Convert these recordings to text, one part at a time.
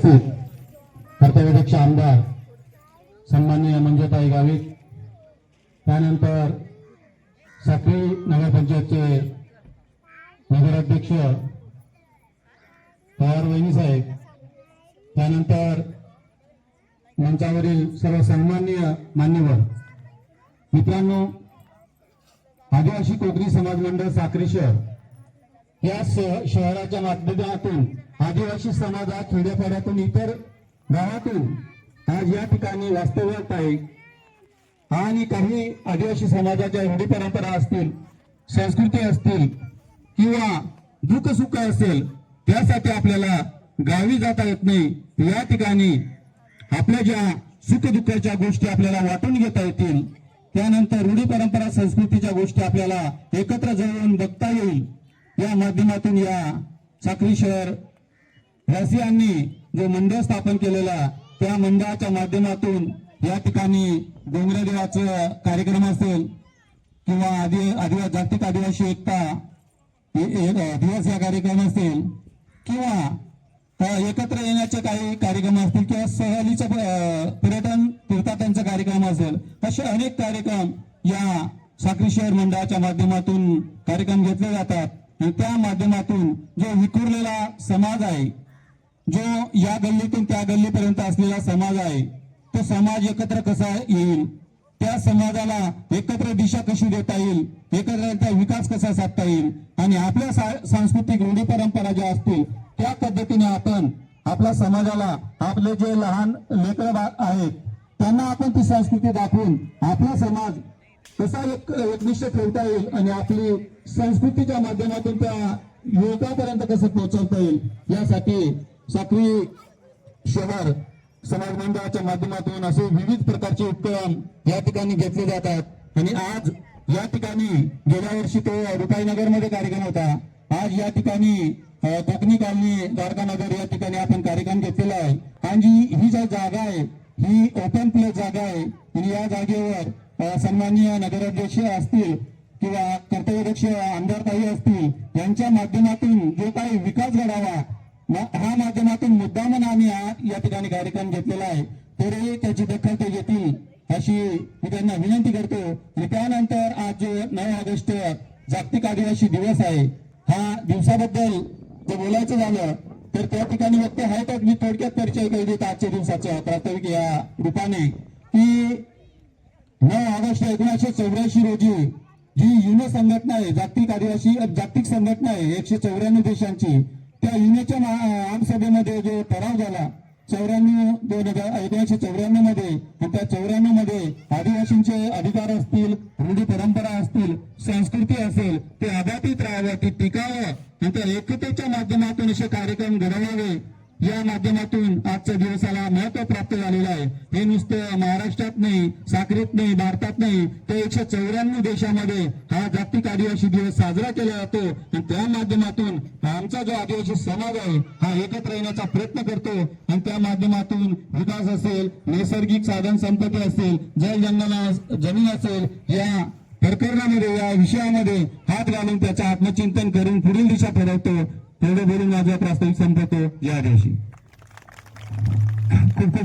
उपस्थित कर्तव्यदक्ष आमदार सन्माननीय मंजुताई गावित, त्यानंतर साखळी नगरपंचायतचे नगराध्यक्ष पवार वहिनी साहेब, त्यानंतर मंचावरील सर्व सन्माननीय मान्यवर मित्रांनो, आदिवासी कोकणी समाज मंडळ साक्री शहर या शहराच्या माध्यमातून आदिवासी समाज हा खेड्यापाड्यातून इतर गावातून आज या ठिकाणी वास्तव्यात आहे आणि काही आदिवासी समाजाच्या रूढी परंपरा असतील, संस्कृती असतील किंवा दुःख सुख असेल, त्यासाठी आपल्याला गावी जाता येत नाही। या ठिकाणी आपल्या ज्या सुख दुःखाच्या गोष्टी आपल्याला वाटून घेता येतील, त्यानंतर रूढी परंपरा संस्कृतीच्या गोष्टी आपल्याला एकत्र जवळून बघता येईल, या माध्यमातून या साक्री शहर वासियांनी जो मंडळ स्थापन केलेला, त्या मंडळाच्या माध्यमातून या ठिकाणी डोंगरे देवाचा कार्यक्रम असेल किंवा जागतिक आदिवासी एकता दिवस या कार्यक्रम असेल किंवा एकत्र येण्याचे काही कार्यक्रम असतील किंवा सहलीचा पर्यटन तीर्थाटनचा कार्यक्रम असेल, असे अनेक कार्यक्रम या साक्री शहर मंडळाच्या माध्यमातून कार्यक्रम घेतले जातात। आणि त्या माध्यमातून जो विखुरलेला समाज आहे, जो या गल्लीतून त्या गल्लीपर्यंत असलेला समाज आहे, तो समाज एकत्र कसा येईल, त्या समाजाला एकत्र दिशा कशी देता येईल, एकत्र विकास कसा साधता येईल आणि आपल्या सांस्कृतिक रूढी परंपरा ज्या असतील त्या पद्धतीने आपण आपल्या समाजाला, आपले जे लहान लेकरं आहेत त्यांना आपण ती संस्कृती दाखवून आपला समाज कसा एकनिष्ठ ठेवता येईल आणि आपली संस्कृतीच्या माध्यमातून त्या युवकांपर्यंत कसं पोहोचवता येईल, यासाठी साक्री शहर समाज मंडळाच्या माध्यमातून असे विविध प्रकारचे उपक्रम या ठिकाणी घेतले जातात। आणि आज या ठिकाणी गेल्या वर्षी तो रुपाईनगर मध्ये कार्यक्रम होता, आज या ठिकाणी कोकणी कॉलनी द्वारकानगर या ठिकाणी आपण कार्यक्रम घेतलेला आहे। आणि ही जी जागा आहे ही ओपन प्लेस जागा आहे आणि या जागेवर सन्माननीय नगराध्यक्ष असतील किंवा कर्तव्यदक्ष आमदारताई असतील, यांच्या माध्यमातून जो काही विकास घडावा, हा माध्यमातून मुद्दामून आम्ही या ठिकाणी कार्यक्रम घेतलेला आहे, तरी त्याची दखल ते घेतील अशी मी त्यांना विनंती करतो। आणि त्यानंतर आज 9 ऑगस्ट जागतिक आदिवासी दिवस आहे, हा दिवसाबद्दल जर बोलायचं झालं तर त्या ठिकाणी व्यक्ती आहेत, मी थोडक्यात परिचय करू देतो आजच्या दिवसाचा प्रास्ताविक या रूपाने की 9 ऑगस्ट 1984 रोजी जी युनो संघटना आहे, जागतिक संघटना आहे 194 देशांची, त्या युनेच्या आमसभेमध्ये जो ठराव झाला 1994 मध्ये, आणि त्या 94 मध्ये आदिवासींचे अधिकार असतील, रूढी परंपरा असतील, संस्कृती असेल, ते अबाधित राहावं, ते टिकावं आणि त्या एकतेच्या माध्यमातून असे कार्यक्रम घडवावे, या माध्यमातून आजच्या दिवसाला महत्व प्राप्त झालेलं आहे। हे नुसतं महाराष्ट्रात नाही, साक्रीत नाही, भारतात नाही, तर 194 देशामध्ये हा जागतिक आदिवासी दिवस साजरा केला जातो आणि त्या माध्यमातून आमचा जो आदिवासी समाज आहे हा एकत्र येण्याचा प्रयत्न करतो आणि त्या माध्यमातून विकास असेल, नैसर्गिक साधन संपत्ती असेल, जमीन असेल, या प्रकरणामध्ये या विषयामध्ये हात घालून त्याचं आत्मचिंतन करून पुढील दिशा ठरवतो। तेवढे बोलून माझा प्रास्ताविक संपवतो। या दिवशी खूप खूप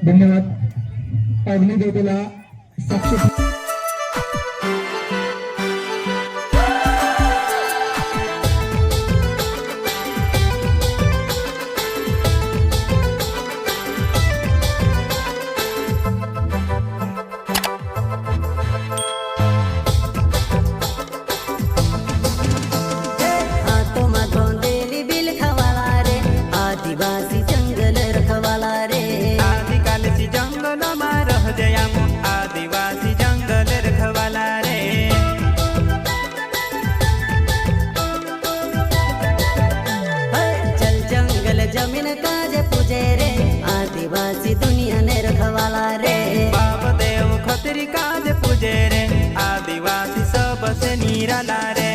धन्यवाद। अग्निदेवतेला साक्षी आदिवासी जंगल रखवाला रे आदिकालसी जंगल में रह जयाम आदिवासी जंगल रखवाला रे चल जंगल जमीन काज पूजे रे आदिवासी दुनिया ने रखवाला रे बाप देव खतरी काज पूजे रे आदिवासी सबसे निराला रे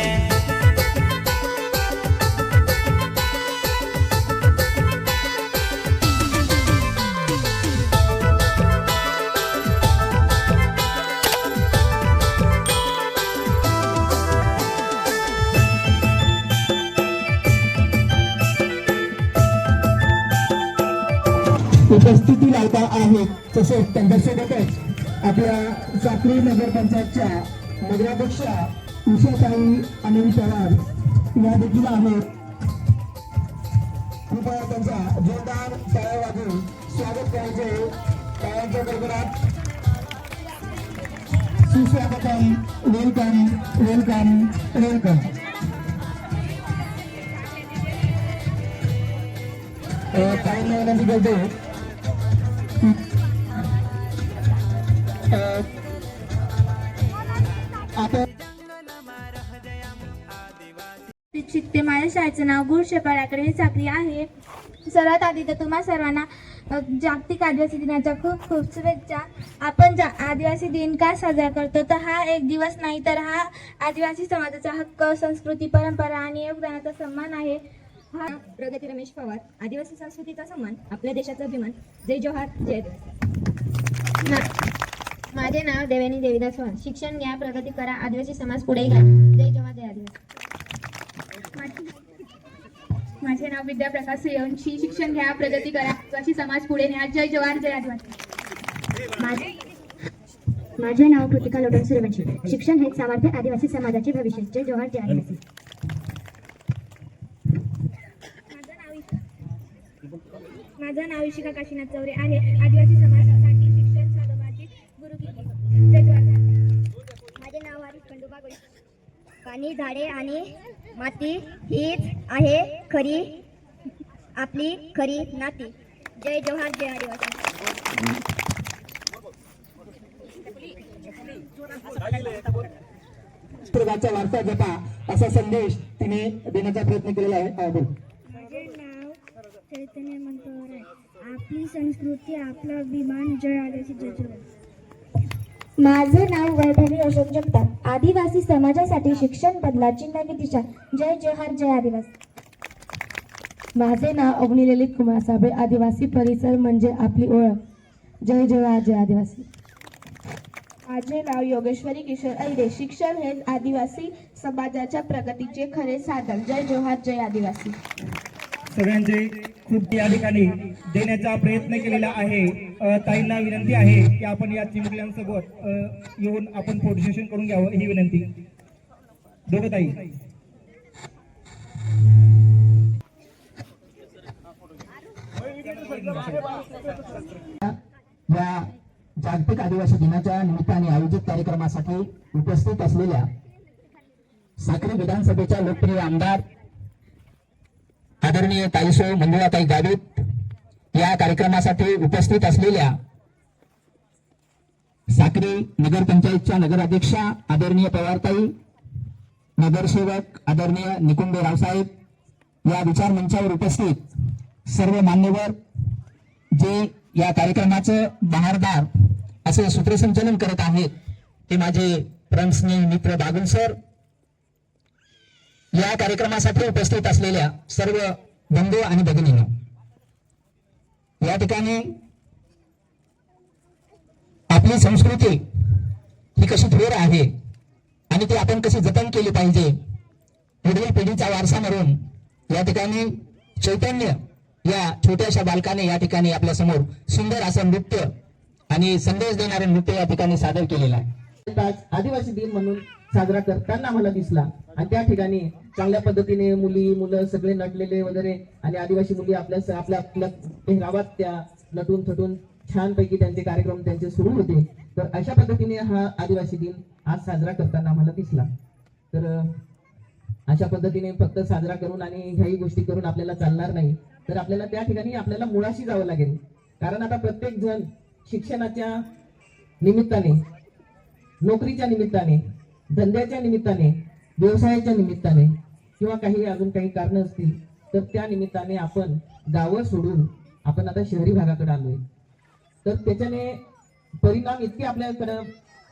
उपस्थिती लावता आहेत. तसेच त्यांच्यासोबतच आपल्या साक्री नगरपंचायतच्या नगराध्यक्ष उषाताई अनिल पवार या देखील आहेत. कृपया त्यांचा जोरदार टाळ्या वाजवून स्वागत करायचे. टाळ्यांच्या गडगडाट सुस्वागतम. Welcome welcome welcome. ताईंना विनंती करतो शिकते. माझ्या शाळेचं नाव गुरु शेपाळ अकॅडमी साक्री आहे. सर्वात आधी तर तुम्हा सर्वांना जागतिक आदिवासी दिनाच्या खूप खूप शुभेच्छा. आपण आदिवासी दिन का साजरा करतो तर हा एक दिवस नाही तर हा आदिवासी समाजाचा हक्क, संस्कृती, परंपरा आणि योगदानाचा सन्मान आहे. हा प्रगती रमेश पवार. आदिवासी संस्कृतीचा सन्मान आपल्या देशाचा अभिमान. जय जोहार जय आदिवासी. माझे नाव देवेनी देविदास चव्हाण. शिक्षण घ्या, प्रगती करा, आदिवासी समाज पुढे घ्या. जय जोहार जय आदिवासी. माझे नाव विद्याप्रकाश सूर्यवंशी. शिक्षण घ्या, प्रगती करा, आदिवासी समाज पुढे न्या. जय जवाहर जय आदिवासी. माझे नाव कृतिका लोटन सूर्यवंशी. शिक्षण हे सामर्थ्य आदिवासी समाजाचे भविष्य. जय जोहार जय आदिवासी. माझं नाव इशिका काशीनाथ चौरे आहे. आदिवासी समाजासाठी शिक्षण साधमाची गुरुकिल्ली. जय जवाहर. माझे नाव हरीश खंडोबा गोळी. पाणी, झाडे आणि माती हीच आहे खरी आपली खरी नाती. जय जोहार जय आदिवासी. निसर्गाचा वारसा जपा असा संदेश तिने देण्याचा प्रयत्न केलेला आहे. बोल. माझे नाव चैतन्य मंतवर आहे. आपली संस्कृती आपला अभिमान. जय आदिवासी जय जवाहर. माझं नाव वैभवी अशोक जगताप. आदिवासी समाजासाठी शिक्षण बदलाची नवी दिशा. जय जोहार जय आदिवासी. माझे नाव अग्नी ललित कुमार साबळे. आदिवासी परिसर म्हणजे आपली ओळख. जय जोहार जय आदिवासी. माझे नाव योगेश्वरी किशोर ऐरे. शिक्षण हे आदिवासी समाजाच्या प्रगतीचे खरे साधन. जय जोहार जय आदिवासी. सगळ्यांचे खूप या ठिकाणी देण्याचा प्रयत्न केलेला आहे. ताईंना विनंती आहे की आपण या चिमुकल्यांसोबत येऊन आपण फोटो सेशन करून घ्यावं ही विनंती. दोघं ताई. या जागतिक आदिवासी दिनाच्या निमित्ताने आयोजित कार्यक्रमासाठी उपस्थित असलेल्या साक्री विधानसभेच्या लोकप्रिय आमदार आदरणीय ताईसो मंजुळाताई गावित, या कार्यक्रमासाठी उपस्थित असलेल्या साक्री नगरपंचायतच्या नगराध्यक्षा आदरणीय पवारताई, नगरसेवक आदरणीय निकुंबे रावसाहेब, या विचार मंचावर उपस्थित सर्व मान्यवर जे या कार्यक्रमाचं बहारदार असे सूत्रसंचालन करत आहेत ते माझे परमस्नेही मित्र बागुल सर, या कार्यक्रमासाठी उपस्थित असलेल्या सर्व बंधू आणि भगिनींनो, या ठिकाणी आपली संस्कृती ही कशी थोर आहे आणि ती आपण कशी जतन केली पाहिजे, पुढील पिढीचा वारसा म्हणून या ठिकाणी चैतन्य या छोट्याशा बालकाने या ठिकाणी आपल्या समोर सुंदर असं नृत्य आणि संदेश देणारे नृत्य या ठिकाणी सादर केलेलं आहे. आज आदिवासी दिन म्हणून साजरा करताना आम्हाला दिसला आणि त्या ठिकाणी चांगल्या पद्धतीने मुलं सगळे नटलेले वगैरे आणि आदिवासी मुली आपल्या आपल्या गावात त्या नटून थटून छानपैकी त्यांचे कार्यक्रम त्यांचे सुरू होते. तर अशा पद्धतीने हा आदिवासी दिन आज साजरा करताना आम्हाला दिसला. तर अशा पद्धतीने फक्त साजरा करून आणि ह्याही गोष्टी करून आपल्याला चालणार नाही. तर आपल्याला त्या ठिकाणी आपल्याला मुळाशी जावं लागेल. कारण आता प्रत्येक जण शिक्षणाच्या निमित्ताने, नोकरीच्या निमित्ताने, धंद्याच्या निमित्ताने, व्यवसायाच्या निमित्ताने किंवा काही अजून काही कारण असतील तर त्या निमित्ताने आपण गावं सोडून आपण आता शहरी भागाकडे आलोय. तर त्याच्याने परिणाम इतके आपल्याकडं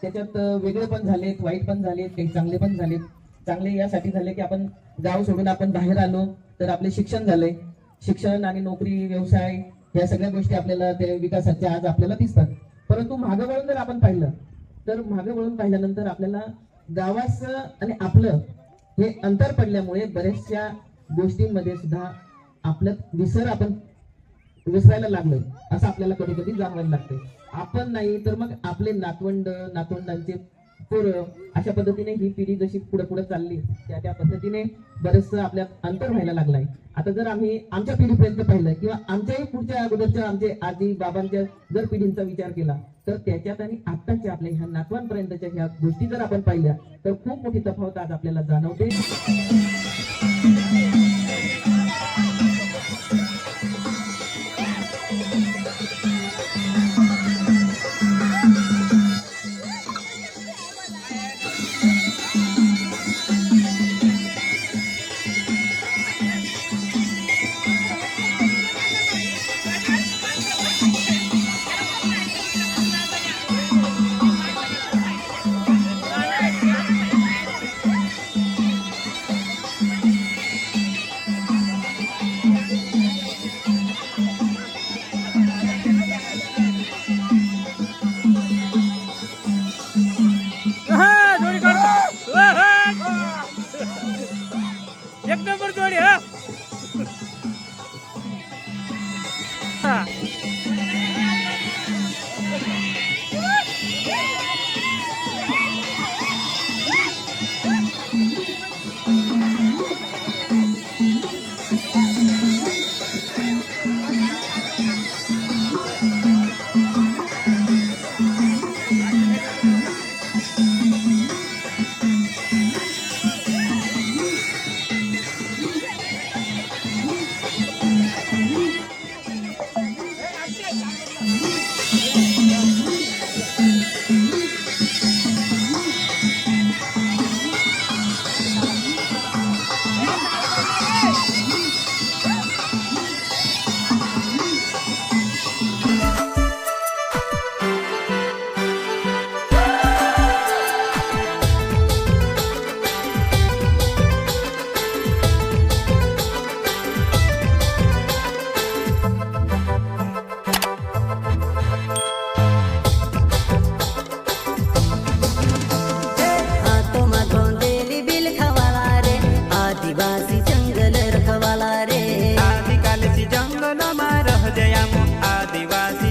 त्याच्यात वेगळे पण झालेत, वाईट पण झालेत, काही चांगले पण झालेत. चांगले यासाठी झाले की आपण गाव सोडून आपण बाहेर आलो तर आपले शिक्षण झाले. शिक्षण आणि नोकरी, व्यवसाय या सगळ्या गोष्टी आपल्याला त्या विकासाच्या आज आपल्याला दिसतात. परंतु मागं वळून जर आपण पाहिलं तर मागं वळून पाहिल्यानंतर आपल्याला गावाचं आणि आपलं हे अंतर पडल्यामुळे बऱ्याचशा गोष्टींमध्ये सुद्धा आपलं आपण विसरायला लागलोय असं आपल्याला कधी कधी जाणवायला लागते. आपण नाही तर मग आपले नातवंडांचे पोरं अशा पद्धतीने ही पिढी जशी पुढे पुढे चालली त्या पद्धतीने बरेचसं आपल्या अंतर व्हायला लागलाय. आता जर आम्ही आमच्या पिढीपर्यंत पाहिलं किंवा आमच्याही पुढच्या अगोदरच्या आमचे आजी बाबांच्या जर पिढींचा विचार केला तर त्याच्यात आणि आत्ताच्या आपल्या ह्या नातवांपर्यंतच्या ह्या गोष्टी जर आपण पाहिल्या तर खूप मोठी तफावत आज आपल्याला जाणवते. एक नंबर जोडी हा. आदिवासी जंगल में रह जयामो आदिवासी